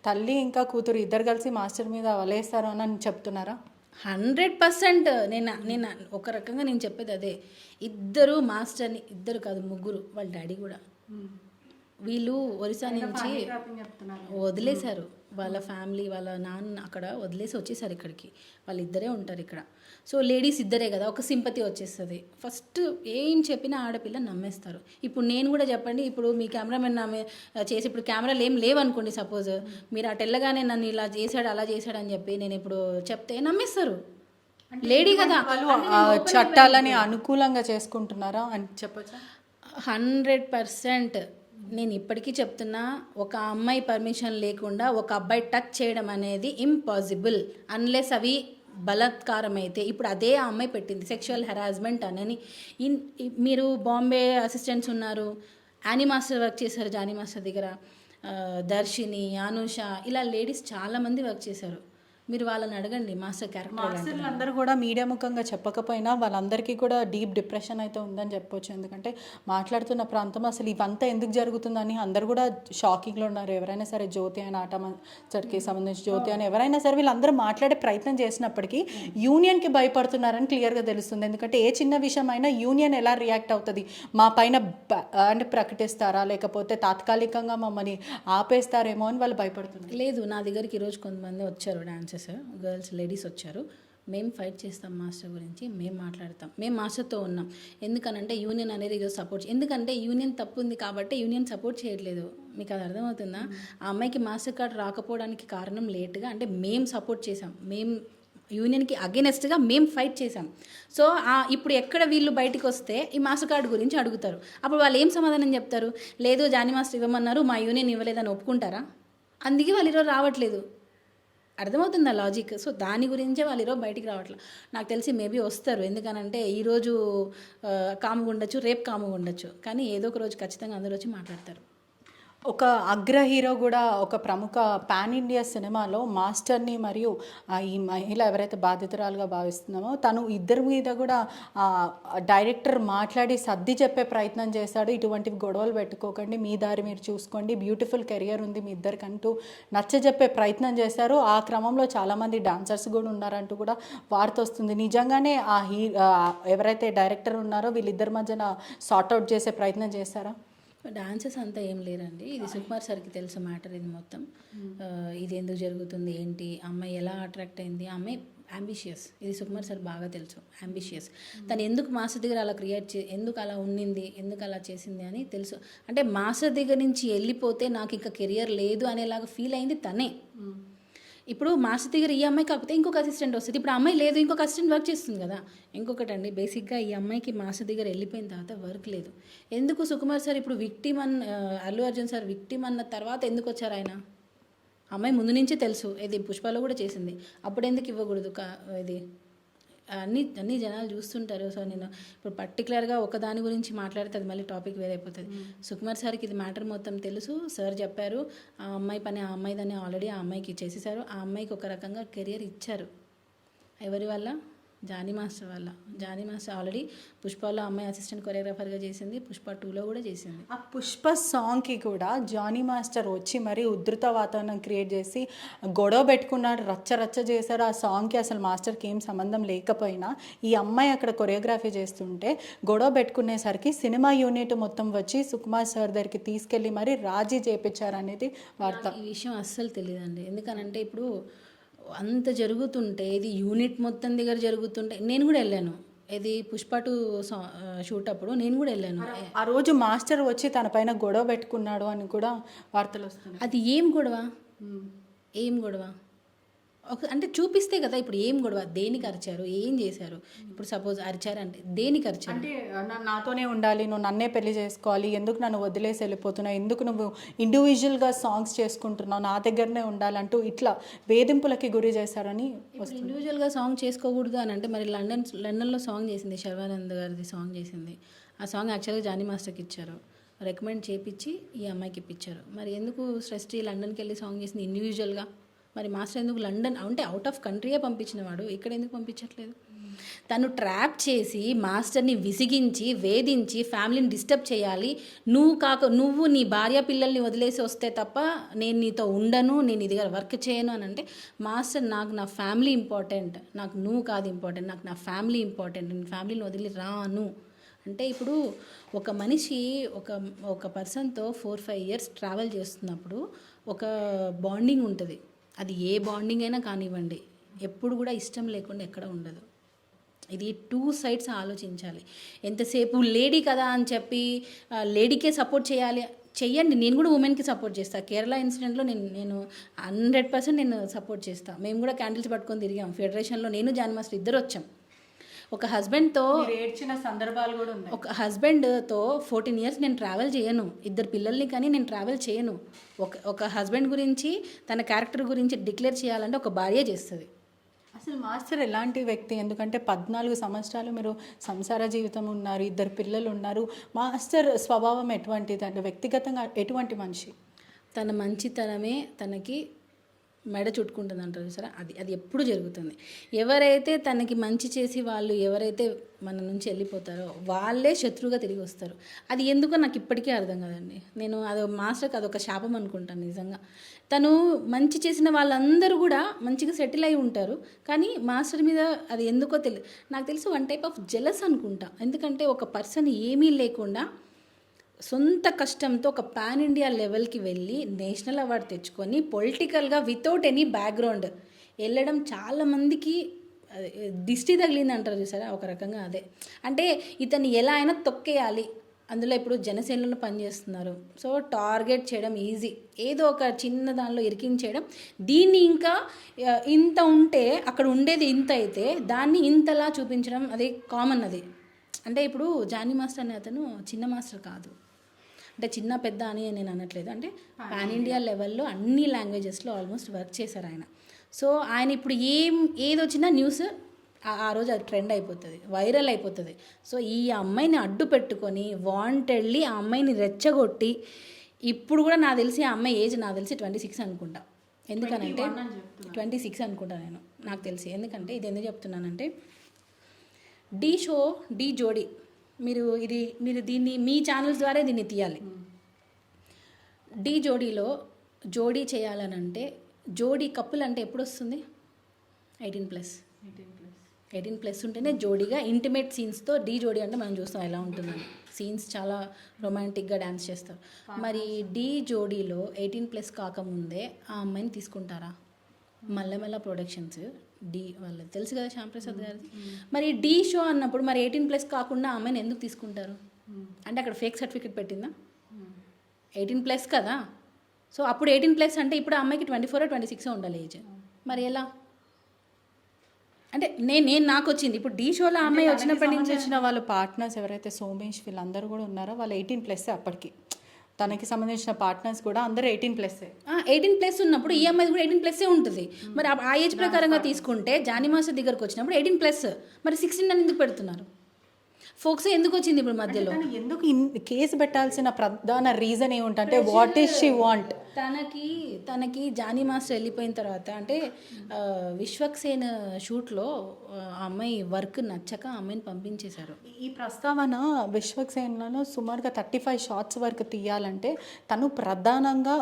Speaker 2: తల్లి ఇంకా కూతురు ఇద్దరు కలిసి మాస్టర్ మీద వలేస్తారు అని చెప్తున్నారా?
Speaker 3: 100%. నేను ఒక రకంగా నేను చెప్పేది అదే. ఇద్దరు మాస్టర్ని, ఇద్దరు కాదు 3, వాళ్ళ డాడీ కూడా. వీళ్ళు ఒరిస్సా నుంచి వదిలేశారు, వాళ్ళ ఫ్యామిలీ వాళ్ళ నాన్న అక్కడ వదిలేసి వచ్చేసారు ఇక్కడికి. వాళ్ళిద్దరే ఉంటారు ఇక్కడ. సో లేడీస్ ఇద్దరే కదా, ఒక సింపతి వచ్చేస్తుంది. ఫస్ట్ ఏం చెప్పినా ఆడపిల్ల నమ్మేస్తారు. ఇప్పుడు నేను కూడా చెప్పండి, ఇప్పుడు మీ కెమెరామెన్ చేసి ఇప్పుడు కెమెరాలు ఏం లేవనుకోండి, సపోజ్ మీరు అటు వెళ్ళగానే నన్ను ఇలా చేశాడు అలా చేశాడు అని చెప్పి నేను ఇప్పుడు చెప్తే నమ్మేస్తారు. లేడీ కదా,
Speaker 2: చట్టాలని అనుకూలంగా చేసుకుంటున్నారా అని చెప్పచ్చా?
Speaker 3: 100%. నేను ఇప్పటికీ చెప్తున్నా, ఒక అమ్మాయి పర్మిషన్ లేకుండా ఒక అబ్బాయి టచ్ చేయడం అనేది ఇంపాసిబుల్. అన్లెస్ అవి బలాత్కారం అయితే ఇప్పుడు అదే ఆ అమ్మాయి పెట్టింది సెక్షువల్ హెరాస్మెంట్ అనని. మీరు బాంబే అసిస్టెంట్స్ ఉన్నారు, యానీ మాస్టర్ వర్క్ చేశారు జానీ మాస్టర్ దగ్గర, దర్శిని, అనుష, ఇలా లేడీస్ చాలామంది వర్క్ చేశారు. మీరు వాళ్ళని అడగండి మాస్టర్ క్యారెక్టర్.
Speaker 2: మాస్టర్లు అందరూ కూడా మీడియా ముఖంగా చెప్పకపోయినా వాళ్ళందరికీ కూడా డీప్ డిప్రెషన్ అయితే ఉందని చెప్పొచ్చు. ఎందుకంటే మాట్లాడుతున్న ప్రాంతం అసలు ఇవంతా ఎందుకు జరుగుతుందని అందరూ కూడా షాకింగ్లో ఉన్నారు. ఎవరైనా సరే జ్యోతి అని ఆట మాస్టర్కి సంబంధించి జ్యోతి అని ఎవరైనా సరే వీళ్ళందరూ మాట్లాడే ప్రయత్నం చేసినప్పటికీ యూనియన్కి భయపడుతున్నారని క్లియర్గా తెలుస్తుంది. ఎందుకంటే ఏ చిన్న విషయం అయినా యూనియన్ ఎలా రియాక్ట్ అవుతుంది, మా పైన అంటే ప్రకటిస్తారా లేకపోతే తాత్కాలికంగా మమ్మల్ని ఆపేస్తారేమో అని వాళ్ళు భయపడుతున్నారు.
Speaker 3: లేదు, నా దగ్గరికి ఈరోజు కొంతమంది వచ్చారు, డాన్సర్స్ గర్ల్స్ లేడీస్ వచ్చారు. మేము ఫైట్ చేస్తాం మాస్టర్ గురించి, మేము మాట్లాడతాం, మేము మాస్టర్తో ఉన్నాం. ఎందుకనంటే యూనియన్ అనేది ఈరోజు సపోర్ట్, ఎందుకంటే యూనియన్ తప్పు ఉంది కాబట్టి యూనియన్ సపోర్ట్ చేయట్లేదు. మీకు అది అర్థమవుతుందా? ఆ అమ్మాయికి మాస్టర్ కార్డ్ రాకపోవడానికి కారణం లేట్గా అంటే మేము సపోర్ట్ చేసాం, మేము యూనియన్కి అగెనెస్ట్గా మేము ఫైట్ చేసాం. సో ఇప్పుడు ఎక్కడ వీళ్ళు బయటికి వస్తే ఈ మాస్టర్ కార్డు గురించి అడుగుతారు. అప్పుడు వాళ్ళు ఏం సమాధానం చెప్తారు? లేదు జానీ మాస్టర్ ఇవ్వమన్నారు, మా యూనియన్ ఇవ్వలేదని ఒప్పుకుంటారా? అందుకే వాళ్ళు ఈరోజు రావట్లేదు. అర్థమవుతుందా లాజిక్? సో దాని గురించే వాళ్ళు ఈరోజు బయటికి రావట్లేదు. నాకు తెలిసి మేబీ వస్తారు, ఎందుకనంటే ఈరోజు కాముగా ఉండొచ్చు, రేపు కాముగా ఉండొచ్చు, కానీ ఏదో ఒక రోజు ఖచ్చితంగా అందరూ వచ్చి మాట్లాడతారు.
Speaker 2: ఒక అగ్ర హీరో కూడా ఒక ప్రముఖ పాన్ ఇండియా సినిమాలో మాస్టర్ని మరియు ఈ మహిళ ఎవరైతే బాధితురాలుగా భావిస్తున్నామో తను ఇద్దరి మీద కూడా డైరెక్టర్ మాట్లాడి సర్ది చెప్పే ప్రయత్నం చేశాడు. ఇటువంటివి గొడవలు పెట్టుకోకండి, మీ దారి మీరు చూసుకోండి, బ్యూటిఫుల్ కెరియర్ ఉంది మీ ఇద్దరికంటూ నచ్చజెప్పే ప్రయత్నం చేశారు. ఆ క్రమంలో చాలామంది డాన్సర్స్ కూడా ఉన్నారంటూ కూడా వార్త వస్తుంది. నిజంగానే ఎవరైతే డైరెక్టర్ ఉన్నారో వీళ్ళిద్దరి మధ్యన సార్ట్అవుట్ చేసే ప్రయత్నం చేశారా?
Speaker 3: డాన్సెస్ అంతా ఏం లేరండి, ఇది సుకుమార్ సార్కి తెలుసు మ్యాటర్. ఇది మొత్తం ఇది ఎందుకు జరుగుతుంది ఏంటి, అమ్మాయి ఎలా అట్రాక్ట్ అయింది, అమ్మాయి అంబిషియస్, ఇది సుకుమార్ సార్ బాగా తెలుసు. అంబిషియస్, తను ఎందుకు మాస్టర్ దగ్గర అలా ఎందుకు అలా ఉండింది, ఎందుకు అలా చేసింది అని తెలుసు. అంటే మాస్టర్ దగ్గర నుంచి వెళ్ళిపోతే నాకు ఇంకా కెరియర్ లేదు అనేలాగా ఫీల్ అయింది తనే. ఇప్పుడు మాస్టర్ దగ్గర ఈ అమ్మాయి కాకపోతే ఇంకొక అసిస్టెంట్ వస్తుంది, ఇప్పుడు అమ్మాయి లేదు, ఇంకొక అసిస్టెంట్ వర్క్ చేస్తుంది కదా. ఇంకొకటి అండి, బేసిక్గా ఈ అమ్మాయికి మాస్టర్ దగ్గర వెళ్ళిపోయిన తర్వాత వర్క్ లేదు. ఎందుకు సుకుమార్ సార్ ఇప్పుడు అల్లు అర్జున్ సార్ విక్టిమ్ అన్న తర్వాత ఎందుకు వచ్చారు ఆయన? అమ్మాయి ముందు నుంచే తెలుసు, ఇది పుష్పలో కూడా చేసింది, అప్పుడు ఎందుకు ఇవ్వకూడదు? ఇది అన్ని జనాలు చూస్తుంటారు. సో నేను ఇప్పుడు పర్టికులర్గా ఒకదాని గురించి మాట్లాడితే అది మళ్ళీ టాపిక్ వేరైపోతుంది. సుకుమార్ సార్కి ఇది మ్యాటర్ మొత్తం తెలుసు, సార్ చెప్పారు. ఆ అమ్మాయి పని ఆ అమ్మాయిదని ఆల్రెడీ ఆ అమ్మాయికి ఇచ్చేసేసారు. ఆ అమ్మాయికి ఒక రకంగా కెరియర్ ఇచ్చారు. ఎవరి వల్ల? జానీ మాస్టర్ వల్ల. జానీ మాస్టర్ ఆల్రెడీ పుష్పలో అమ్మాయి అసిస్టెంట్ కొరియోగ్రాఫర్గా చేసింది, పుష్ప 2లో కూడా చేసింది.
Speaker 2: ఆ పుష్ప సాంగ్కి కూడా జానీ మాస్టర్ వచ్చి మరీ ఉధృత వాతావరణం క్రియేట్ చేసి గొడవ పెట్టుకున్నాడు, రచ్చ చేశారు. ఆ సాంగ్కి అసలు మాస్టర్కి ఏం సంబంధం లేకపోయినా ఈ అమ్మాయి అక్కడ కొరియోగ్రఫీ చేస్తుంటే గొడవ పెట్టుకునేసరికి సినిమా యూనిట్ మొత్తం వచ్చి సుకుమార్ సార్ దగ్గరికి తీసుకెళ్ళి మరీ రాజీ చేయించారు అనేది వార్త.
Speaker 3: ఈ విషయం అస్సలు తెలియదండి, ఎందుకనంటే ఇప్పుడు అంత జరుగుతుంటే ఇది యూనిట్ మొత్తం దగ్గర జరుగుతుంటే నేను కూడా వెళ్ళాను. ఇది పుష్ప 2 షూట్ అప్పుడు నేను కూడా వెళ్ళాను.
Speaker 2: ఆ రోజు మాస్టర్ వచ్చి తన పైన గొడవ పెట్టుకున్నాడు అని కూడా వార్తలు వస్తున్నాయి.
Speaker 3: అది ఏం గొడవ? ఏం గొడవ? అంటే చూపిస్తే కదా. ఇప్పుడు ఏం గొడవ, దేనికి అరిచారు, ఏం చేశారు? ఇప్పుడు సపోజ్ అరిచారంటే దేనికి అరిచారు?
Speaker 2: అంటే నాతోనే ఉండాలి, నువ్వు నన్నే పెళ్లి చేసుకోవాలి, ఎందుకు నన్ను వదిలేసి వెళ్ళిపోతున్నావు, ఎందుకు నువ్వు ఇండివిజువల్గా సాంగ్స్ చేసుకుంటున్నావు, నా దగ్గరనే ఉండాలంటూ ఇట్లా వేధింపులకి గురి చేశారని.
Speaker 3: ఇండివిజువల్గా సాంగ్ చేసుకోకూడదు అని అంటే మరి లండన్లో సాంగ్ చేసింది, శర్వానంద్ గారిది సాంగ్ చేసింది. ఆ సాంగ్ యాక్చువల్గా జానీ మాస్టర్కి ఇచ్చారు, రికమెండ్ చేయించి ఈ అమ్మాయికి ఇప్పించారు. మరి ఎందుకు సృష్టి లండన్కి వెళ్ళి సాంగ్ చేసింది ఇండివిజువల్గా? మరి మాస్టర్ ఎందుకు లండన్ అంటే అవుట్ ఆఫ్ కంట్రీయే పంపించిన వాడు, ఇక్కడ ఎందుకు పంపించట్లేదు? తను ట్రాప్ చేసి మాస్టర్ని విసిగించి వేధించి ఫ్యామిలీని డిస్టర్బ్ చేయాలి. నువ్వు నీ భార్య పిల్లల్ని వదిలేసి వస్తే తప్ప నేను నీతో ఉండను, నేను ఇది వర్క్ చేయను అని అంటే మాస్టర్ నాకు నా ఫ్యామిలీ ఇంపార్టెంట్, నాకు నువ్వు కాదు ఇంపార్టెంట్, నాకు నా ఫ్యామిలీ ఇంపార్టెంట్, నేను ఫ్యామిలీని వదిలి రాను అంటే. ఇప్పుడు ఒక మనిషి ఒక పర్సన్తో 4-5 ఇయర్స్ ట్రావెల్ చేస్తున్నప్పుడు ఒక బాండింగ్ ఉంటుంది. అది ఏ బాండింగ్ అయినా కానివ్వండి, ఎప్పుడు కూడా ఇష్టం లేకుండా ఎక్కడ ఉండదు. ఇది 2 సైడ్స్ ఆలోచించాలి. ఎంతసేపు లేడీ కదా అని చెప్పి లేడీకే సపోర్ట్ చెయ్యండి. నేను కూడా ఉమెన్కి సపోర్ట్ చేస్తాను. కేరళ ఇన్సిడెంట్లో నేను 100% నేను సపోర్ట్ చేస్తాను. మేము కూడా క్యాండిల్స్ పట్టుకొని తిరిగాం ఫెడరేషన్లో, నేను జానీ మాస్టర్ ఇద్దరు వచ్చాం. ఒక హస్బెండ్తో
Speaker 2: ఏడ్చిన సందర్భాలు కూడా ఉన్నాయి.
Speaker 3: ఒక హస్బెండ్తో 14 ఇయర్స్ నేను ట్రావెల్ చేయను, 2 పిల్లల్ని కానీ నేను ట్రావెల్ చేయను. ఒక హస్బెండ్ గురించి తన క్యారెక్టర్ గురించి డిక్లేర్ చేయాలంటే ఒక భార్య చేస్తుంది.
Speaker 2: అసలు మాస్టర్ ఎలాంటి వ్యక్తి? ఎందుకంటే 14 సంవత్సరాలు మీరు సంసార జీవితం ఉన్నారు, 2 పిల్లలు ఉన్నారు. మాస్టర్ స్వభావం ఎటువంటిది అంటే వ్యక్తిగతంగా ఎటువంటి మనిషి?
Speaker 3: తన మంచితనమే తనకి మెడ చుట్టుకుంటుంది అంటారు చూసారా, అది ఎప్పుడు జరుగుతుంది. ఎవరైతే తనకి మంచి చేసి వాళ్ళు ఎవరైతే మన నుంచి వెళ్ళిపోతారో వాళ్ళే శత్రువుగా తిరిగి వస్తారు. అది ఎందుకో నాకు ఇప్పటికీ అర్థం కాదండి. నేను మాస్టర్కి అదొక శాపం అనుకుంటాను నిజంగా. తను మంచి చేసిన వాళ్ళందరూ కూడా మంచిగా సెటిల్ అయి ఉంటారు, కానీ మాస్టర్ మీద అది ఎందుకో నాకు తెలిసి వన్ టైప్ ఆఫ్ జెలస్ అనుకుంటా. ఎందుకంటే ఒక పర్సన్ ఏమీ లేకుండా సొంత కష్టంతో ఒక పాన్ ఇండియా లెవెల్కి వెళ్ళి నేషనల్ అవార్డు తెచ్చుకొని పొలిటికల్గా వితౌట్ ఎనీ బ్యాక్గ్రౌండ్ వెళ్ళడం చాలామందికి దిష్టి తగిలింది అంటారు చూసారా, ఒక రకంగా అదే. అంటే ఇతన్ని ఎలా అయినా తొక్కేయాలి, అందులో ఇప్పుడు జనసేనలో పనిచేస్తున్నారు, సో టార్గెట్ చేయడం ఈజీ, ఏదో ఒక చిన్న దానిలో ఇరికించేయడం. దీన్ని ఇంకా ఇంత ఉంటే అక్కడ ఉండేది ఇంత అయితే దాన్ని ఇంతలా చూపించడం అది కామన్. అది అంటే ఇప్పుడు జానీ మాస్టర్ అనే అతను చిన్న మాస్టర్ కాదు, అంటే చిన్న పెద్ద అని నేను అనట్లేదు, అంటే పాన్ ఇండియా లెవెల్లో అన్ని లాంగ్వేజెస్లో ఆల్మోస్ట్ వర్క్ చేశారు ఆయన. సో ఆయన ఇప్పుడు ఏది వచ్చినా న్యూస్ ఆ రోజు అది ట్రెండ్ అయిపోతుంది, వైరల్ అయిపోతుంది. సో ఈ అమ్మాయిని అడ్డు పెట్టుకొని వాంటెడ్లీ ఆ అమ్మాయిని రెచ్చగొట్టి, ఇప్పుడు కూడా నాకు తెలిసి ఆ అమ్మాయి ఏజ్ నాకు తెలిసి 26 అనుకుంటా. ఎందుకనంటే 26 అనుకుంటా నేను, నాకు తెలిసి. ఎందుకంటే ఇది ఎందుకు చెప్తున్నానంటే ఢీ జోడీ మీరు దీన్ని మీ ఛానల్స్ ద్వారా దీన్ని తీయాలి. ఢీ జోడీలో జోడీ చేయాలనంటే జోడీ కప్పుల్ అంటే ఎప్పుడు వస్తుంది? 18+ ఉంటేనే జోడీగా ఇంటిమేట్ సీన్స్తో. ఢీ జోడీ అంటే మనం చూస్తాం ఎలా ఉంటుందని, సీన్స్ చాలా రొమాంటిక్గా డ్యాన్స్ చేస్తారు. మరి ఢీ జోడీలో 18+ కాకముందే ఆ అమ్మాయిని తీసుకుంటారా? మల్లెమల్ల ప్రొడక్షన్స్ వాళ్ళకి తెలుసు కదా, శ్యాంప్రసాద్ గారిది. మరి ఢీ షో అన్నప్పుడు మరి 18+ కాకుండా ఆ అమ్మాయిని ఎందుకు తీసుకుంటారు? అంటే అక్కడ ఫేక్ సర్టిఫికేట్ పెట్టిందా? 18+ కదా. సో అప్పుడు 18+ అంటే ఇప్పుడు ఆ అమ్మాయికి 24 or 26 ఉండాలి ఏజ్. మరి ఎలా? అంటే నాకు వచ్చింది ఇప్పుడు ఢీ షోలో ఆ అమ్మాయి వచ్చినప్పటి నుంచి
Speaker 2: వచ్చిన వాళ్ళ పార్ట్నర్స్ ఎవరైతే సోమేష్ వీళ్ళందరూ కూడా ఉన్నారో వాళ్ళు 18+ అప్పటికి. తనకి సంబంధించిన పార్ట్నర్స్ కూడా అందరూ 18+.
Speaker 3: 18+ ఉన్నప్పుడు ఈ అమ్మాయి కూడా 18+ ఉంటుంది. మరి ఆ ఏజ్ ప్రకారంగా తీసుకుంటే జానీ మాస్టర్ దగ్గరకు వచ్చినప్పుడు 18+, మరి 16 అని ఎందుకు పెడుతున్నారు? ఫోక్స్ ఎందుకు వచ్చింది ఇప్పుడు మధ్యలో?
Speaker 2: ఎందుకు కేసు పెట్టాల్సిన ప్రధాన రీజన్ ఏమిటంటే వాట్ ఈస్ షీ వాంట్?
Speaker 3: తనకి జానీ మాస్టర్ వెళ్ళిపోయిన తర్వాత అంటే విశ్వక్సేన్ షూట్లో ఆ అమ్మాయి వర్క్ నచ్చక ఆ అమ్మాయిని పంపించేశారు.
Speaker 2: ఈ ప్రస్తావన విశ్వక్సేన్లో సుమారుగా 35 షాట్స్ వరకు తీయాలంటే తను ప్రధానంగా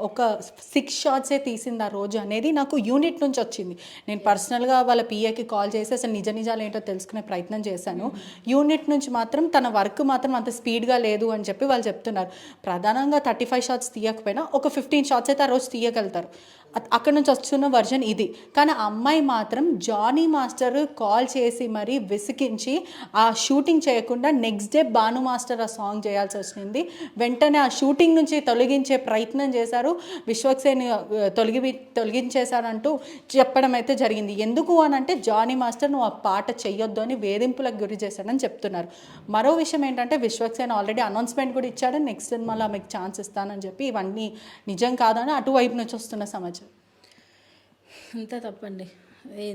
Speaker 2: ఒక 6 షాట్సే తీసింది ఆ రోజు అనేది నాకు యూనిట్ నుంచి వచ్చింది. నేను పర్సనల్గా వాళ్ళ పిఏకి కాల్ చేసి అసలు నిజాలు ఏంటో తెలుసుకునే ప్రయత్నం చేశాను. యూనిట్ నుంచి మాత్రం తన వర్క్ మాత్రం అంత స్పీడ్గా లేదు అని చెప్పి వాళ్ళు చెప్తున్నారు. ప్రధానంగా 35 షాట్స్ తీయకపోయినా ఒక 15 షాట్స్ అయితే ఆ రోజు తీయగలుగుతారు. అక్కడ నుంచి వస్తున్న వర్జన్ ఇది. కానీ ఆ అమ్మాయి మాత్రం జానీ మాస్టర్ కాల్ చేసి మరీ విసిగించి ఆ షూటింగ్ చేయకుండా నెక్స్ట్ డే భాను మాస్టర్ ఆ సాంగ్ చేయాల్సి వచ్చింది. వెంటనే ఆ షూటింగ్ నుంచి తొలగించే ప్రయత్నం చేశారు, విశ్వక్సేన్ తొలగించేశారంటూ చెప్పడం అయితే జరిగింది. ఎందుకు అని అంటే జానీ మాస్టర్ నువ్వు ఆ పాట చెయ్యొద్దు అని వేధింపులకు గురి చేశాడని చెప్తున్నారు. మరో విషయం ఏంటంటే విశ్వక్సేన్ ఆల్రెడీ అనౌన్స్మెంట్ కూడా ఇచ్చాడు, నెక్స్ట్ సినిమాలో మీకు ఛాన్స్ ఇస్తానని చెప్పి. ఇవన్నీ నిజం కాదని అటువైపు నుంచి వస్తున్న సమాచారం.
Speaker 3: అంతా తప్పండి.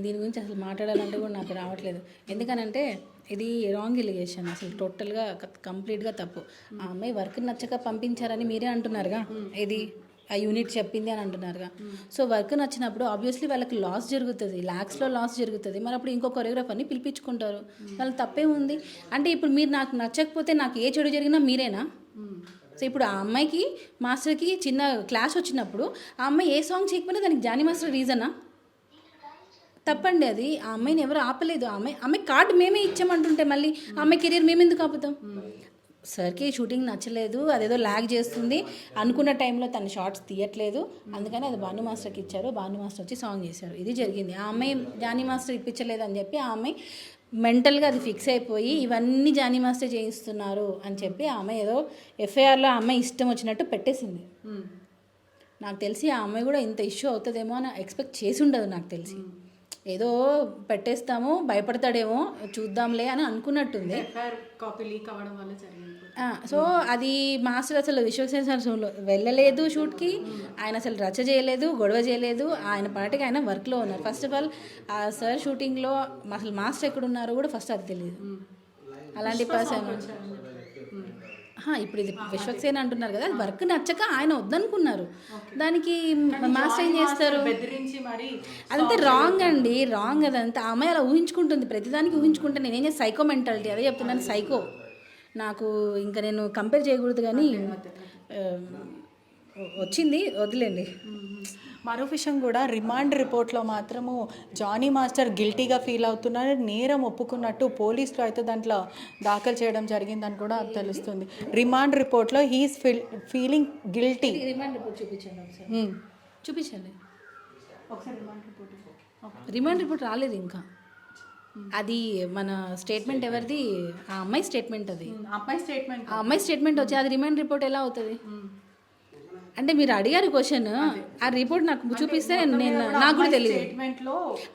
Speaker 3: దీని గురించి అసలు మాట్లాడాలంటే కూడా నాకు రావట్లేదు. ఎందుకనంటే ఇది రాంగ్ ఎలిగేషన్, అసలు టోటల్గా కంప్లీట్గా తప్పు. ఆ అమ్మాయి వర్క్ నచ్చక పంపించారని మీరే అంటున్నారుగా, ఇది ఆ యూనిట్ చెప్పింది అని అంటున్నారుగా. సో వర్క్ నచ్చినప్పుడు ఆబ్వియస్లీ వాళ్ళకి లాస్ జరుగుతుంది, ల్యాక్స్లో లాస్ జరుగుతుంది. మరి అప్పుడు ఇంకో కొరియోగ్రాఫర్ని పిలిపించుకుంటారు, వాళ్ళకి తప్పే ఉంది. అంటే ఇప్పుడు మీరు నాకు నచ్చకపోతే నాకు ఏ చెడు జరిగినా మీరేనా? సో ఇప్పుడు ఆ అమ్మాయికి మాస్టర్కి చిన్న క్లాష్ వచ్చినప్పుడు ఆ అమ్మాయి ఏ సాంగ్ చేయకపోయినా దానికి జానీ మాస్టర్ రీజనా? తప్పండి అది. ఆ అమ్మాయిని ఎవరు ఆపలేదు. ఆ అమ్మాయి కార్డు మేమే ఇచ్చామంటుంటే మళ్ళీ ఆ అమ్మాయి కెరీర్ మేమెందుకు ఆపుతాం? సార్కి షూటింగ్ నచ్చలేదు, అదేదో ల్యాగ్ చేస్తుంది, అనుకున్న టైంలో తన షార్ట్స్ తీయట్లేదు, అందుకని అది భాను మాస్టర్కి ఇచ్చారు, భాను మాస్టర్ వచ్చి సాంగ్ చేశారు. ఇది జరిగింది. ఆ అమ్మాయి జానీ మాస్టర్ ఇప్పించలేదు అని చెప్పి ఆ అమ్మాయి మెంటల్గా అది ఫిక్స్ అయిపోయి ఇవన్నీ జానీ మాస్టర్ చేయిస్తున్నారు అని చెప్పి ఆ అమ్మాయి ఏదో ఎఫ్ఐఆర్లో ఆ అమ్మాయి ఇష్టం వచ్చినట్టు పెట్టేసింది. నాకు తెలిసి ఆ అమ్మాయి కూడా ఇంత ఇష్యూ అవుతుందేమో అని ఎక్స్పెక్ట్ చేసి ఉండదు. నాకు తెలిసి ఏదో పెట్టేస్తాము, భయపడతాడేమో చూద్దాంలే అని అనుకున్నట్టుంది.
Speaker 2: కాపీ లీక్ అవ్వడం వల్ల జరిగింది.
Speaker 3: సో అది మాస్టర్ అసలు విశ్వసేన వెళ్ళలేదు షూట్కి, ఆయన అసలు రచ్చ చేయలేదు, గొడవ చేయలేదు, ఆయన పాటికి ఆయన వర్క్లో ఉన్నారు. ఫస్ట్ ఆఫ్ ఆల్ ఆ సార్ షూటింగ్లో అసలు మాస్టర్ ఎక్కడ ఉన్నారో కూడా ఫస్ట్ అది తెలియదు. అలాంటి పర్సన్ ఇప్పుడు ఇది విశ్వక్సేన అంటున్నారు కదా, వర్క్ నచ్చక ఆయన వద్దనుకున్నారు, దానికి మాస్టర్ ఏం చేస్తారు? అదంతా రాంగ్ అండి, రాంగ్. అదంతా ఆ అమ్మాయి అలా ఊహించుకుంటుంది, ప్రతిదానికి ఊహించుకుంటే నేనేం చేసి సైకో మెంటాలిటీ, అదే చెప్తున్నాను, సైకో. నాకు ఇంకా నేను కంపేర్ చేయకూడదు కానీ వచ్చింది, వదిలేండి.
Speaker 2: మరో విషయం కూడా, రిమాండ్ రిపోర్ట్లో మాత్రము జానీ మాస్టర్ గిల్టీగా ఫీల్ అవుతున్నారు, నేరం ఒప్పుకున్నట్టు పోలీసులు అయితే దాంట్లో దాఖలు చేయడం జరిగిందని కూడా తెలుస్తుంది. రిమాండ్ రిపోర్ట్లో he's feeling guilty.
Speaker 3: Remand report చూపించండి ఒకసారి, చూపించండి ఒకసారి. రిమాండ్ రిపోర్ట్ రాలేదు ఇంకా. అది మన స్టేట్మెంట్ ఎవరిది? ఆ అమ్మాయి స్టేట్మెంట్. అది ఆ అమ్మాయి స్టేట్మెంట్ వచ్చి అది రిమాండ్ రిపోర్ట్ ఎలా అవుతుంది? అంటే మీరు అడిగారు క్వశ్చన్, ఆ రిపోర్ట్ నాకు చూపిస్తే నాకు కూడా తెలియదు.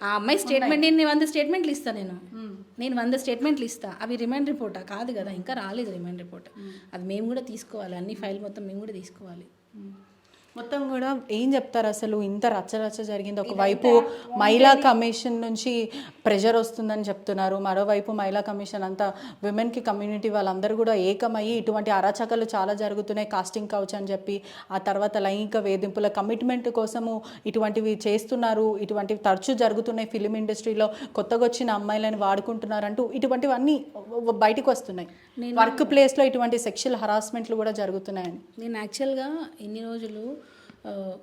Speaker 3: ఆ అమ్మాయి స్టేట్మెంట్ నేను 100 స్టేట్మెంట్లు ఇస్తాను, నేను 100 స్టేట్మెంట్లు ఇస్తాను. అవి రిమాండ్ రిపోర్టా? కాదు కదా, ఇంకా రాలేదు రిమాండ్ రిపోర్ట్. అది మేము కూడా తీసుకోవాలి, అన్ని ఫైల్ మొత్తం మేము కూడా తీసుకోవాలి.
Speaker 2: మొత్తం కూడా ఏం చెప్తారు అసలు? ఇంత రచ్చరచ్చ జరిగింది. ఒకవైపు మహిళా కమిషన్ నుంచి ప్రెషర్ వస్తుందని చెప్తున్నారు, మరోవైపు మహిళా కమిషన్ అంతా విమెన్కి కమ్యూనిటీ వాళ్ళందరూ కూడా ఏకమయ్యి ఇటువంటి అరాచకాలు చాలా జరుగుతున్నాయి, కాస్టింగ్ కౌచ్ అని చెప్పి, ఆ తర్వాత లైంగిక వేధింపుల కమిట్మెంట్ కోసము ఇటువంటివి చేస్తున్నారు, ఇటువంటివి తరచూ జరుగుతున్నాయి ఫిలిం ఇండస్ట్రీలో, కొత్తగా వచ్చిన అమ్మాయిలను వాడుకుంటున్నారు అంటూ ఇటువంటివన్నీ బయటకు వస్తున్నాయి. వర్క్ ప్లేస్లో ఇటువంటి సెక్షువల్ హరాస్మెంట్లు కూడా జరుగుతున్నాయని.
Speaker 3: నేను యాక్చువల్గా ఇన్ని రోజులు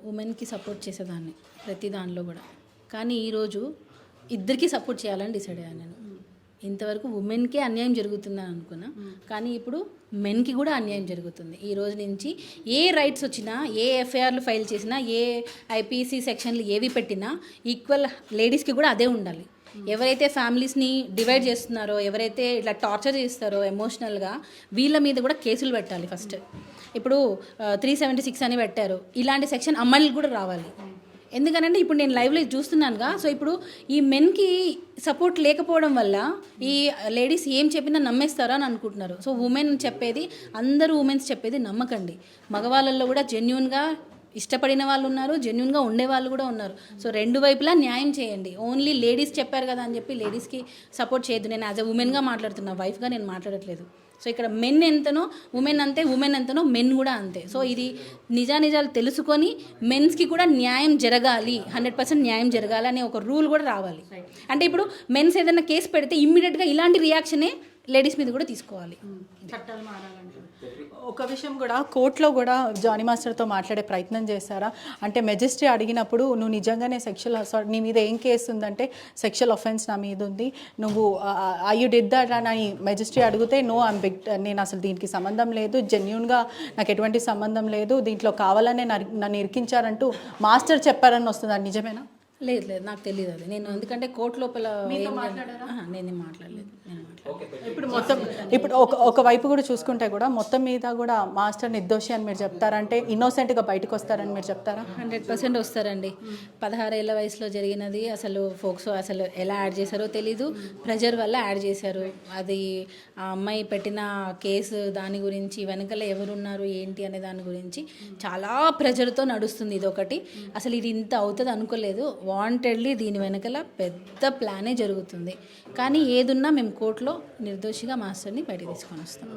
Speaker 3: ఉమెన్కి సపోర్ట్ చేసేదాన్ని ప్రతి దానిలో కూడా, కానీ ఈరోజు ఇద్దరికి సపోర్ట్ చేయాలని డిసైడ్ అయ్యాను నేను. ఇంతవరకు ఉమెన్కే అన్యాయం జరుగుతుందని అనుకున్నా, కానీ ఇప్పుడు మెన్కి కూడా అన్యాయం జరుగుతుంది. ఈ రోజు నుంచి ఏ రైట్స్ వచ్చినా, ఏ ఎఫ్ఐఆర్లు ఫైల్ చేసినా, ఏ ఐపీసీ సెక్షన్లు ఏవి పెట్టినా ఈక్వల్ లేడీస్కి కూడా అదే ఉండాలి. ఎవరైతే ఫ్యామిలీస్ని డివైడ్ చేస్తున్నారో, ఎవరైతే ఇట్లా టార్చర్ చేస్తారో ఎమోషనల్గా, వీళ్ళ మీద కూడా కేసులు పెట్టాలి ఫస్ట్. ఇప్పుడు 376 అని పెట్టారు, ఇలాంటి సెక్షన్ అమ్మాయిలకు కూడా రావాలి. ఎందుకనంటే ఇప్పుడు నేను లైవ్లో చూస్తున్నానుగా, సో ఇప్పుడు ఈ మెన్కి సపోర్ట్ లేకపోవడం వల్ల ఈ లేడీస్ ఏం చెప్పినా నమ్మేస్తారా అని అనుకుంటున్నారు. సో ఉమెన్ చెప్పేది, అందరూ ఉమెన్స్ చెప్పేది నమ్మకండి. మగవాళ్ళల్లో కూడా జెన్యూన్గా ఇష్టపడిన వాళ్ళు ఉన్నారు, జెన్యూన్గా ఉండే వాళ్ళు కూడా ఉన్నారు. సో రెండు వైపులా న్యాయం చేయండి. ఓన్లీ లేడీస్ చెప్పారు కదా అని చెప్పి లేడీస్కి సపోర్ట్ చేయొద్దు. నేను యాజ్ అ ఉమెన్గా మాట్లాడుతున్నా, వైఫ్గా నేను మాట్లాడట్లేదు. సో ఇక్కడ మెన్ ఎంతనో ఉమెన్ అంతే, ఉమెన్ ఎంతనో మెన్ కూడా అంతే. సో ఇది నిజాలు తెలుసుకొని మెన్స్కి కూడా న్యాయం జరగాలి, 100% న్యాయం జరగాలి అనే ఒక రూల్ కూడా రావాలి. అంటే ఇప్పుడు మెన్స్ ఏదైనా కేసు పెడితే ఇమ్మీడియట్గా ఇలాంటి రియాక్షనే లేడీస్ మీద కూడా తీసుకోవాలి.
Speaker 2: చట్టాలు మారాలంటే ఒక విషయం కూడా, కోర్టులో కూడా జానీ మాస్టర్తో మాట్లాడే ప్రయత్నం చేశారా? అంటే మెజిస్ట్రీ అడిగినప్పుడు నువ్వు నిజంగానే సెక్షువల్ అసాల్ట్, నీ మీద ఏం కేసు ఉందంటే సెక్షువల్ అఫెన్స్ నా మీద ఉంది, నువ్వు యూ డిడ్ దట్ అని మెజిస్ట్రీ అడిగితే నో ఐమ్ బిగ్, నేను అసలు దీనికి సంబంధం లేదు, జెన్యూన్గా నాకు ఎటువంటి సంబంధం లేదు, దీంట్లో కావాలనే నన్ను ఇరికించారంటూ మాస్టర్ చెప్పారని వస్తుంది. అది నిజమేనా?
Speaker 3: లేదు, నాకు తెలియదు అది. నేను ఎందుకంటే కోర్టు లోపల నేనేం మాట్లాడలేదు.
Speaker 2: ఇప్పుడు ఒకవైపు కూడా చూసుకుంటే కూడా మొత్తం మీద కూడా మాస్టర్ నిర్దోషి అని మీరు చెప్తారంటే, ఇన్నోసెంట్గా బయటకు వస్తారని మీరు చెప్తారా?
Speaker 3: 100% వస్తారండి. 16 ఏళ్ళ వయసులో జరిగినది అసలు ఫోక్సో అసలు ఎలా యాడ్ చేశారో తెలీదు, ప్రెజర్ వల్ల యాడ్ చేశారు. అది ఆ అమ్మాయి పెట్టిన కేసు, దాని గురించి వెనకాల ఎవరున్నారు ఏంటి అనే దాని గురించి చాలా ప్రెజర్తో నడుస్తుంది. ఇది ఒకటి, అసలు ఇది ఇంత అవుతుంది అనుకోలేదు. వాంటెడ్లీ దీని వెనకాల పెద్ద ప్లానే జరుగుతుంది. కానీ ఏదున్నా మేము కోర్టులో నిర్దోషిగా మాస్టర్ని బయటకు తీసుకొని వస్తాం.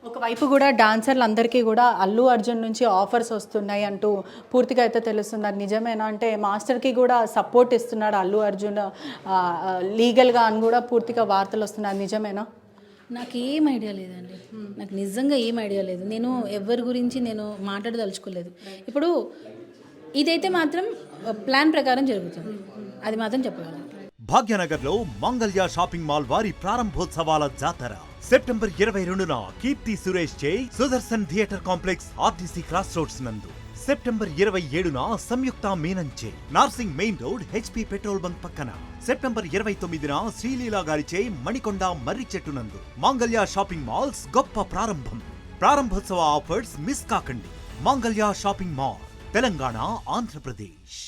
Speaker 2: ఒకవైపు కూడా డాన్సర్లు అందరికీ కూడా అల్లు అర్జున్ నుంచి ఆఫర్స్ వస్తున్నాయి అంటూ పూర్తిగా అయితే తెలుస్తుంది. అది నిజమేనా? అంటే మాస్టర్కి కూడా సపోర్ట్ ఇస్తున్నాడు అల్లు అర్జున్ లీగల్గా అని కూడా పూర్తిగా వార్తలు వస్తున్నాయి. అది నిజమేనా?
Speaker 3: నాకు ఏం ఐడియా లేదండి, నాకు నిజంగా ఏం ఐడియా లేదు. నేను ఎవరి గురించి నేను మాట్లాడదలుచుకోలేదు. ఇప్పుడు ఇదైతే మాత్రం ప్లాన్ ప్రకారం జరుగుతుంది, అది మాత్రం చెప్పగలను.
Speaker 1: భాగ్యనగర్లో మంగళ్య షాపింగ్ మాల్ వారి ప్రారంభోత్సవాల జాతర సెప్టెంబర్ 22న కీర్తి సురేష్ చే Sudarshan theatre complex RTC cross roads నందు, సెప్టెంబర్ 27న సంయుక్త మీనంచే Narsing main road HP petrol bunk పక్కన, సెప్టెంబర్ 29న శ్రీలీలా గారిచే మణికొండ మర్రి చెట్టు నందు మంగళ్య షాపింగ్ మాల్స్ గొప్ప ప్రారంభం. ప్రారంభోత్సవ ఆఫర్స్ మిస్ కాకండి. Mangalya shopping mall, Telangana, Andhra Pradesh.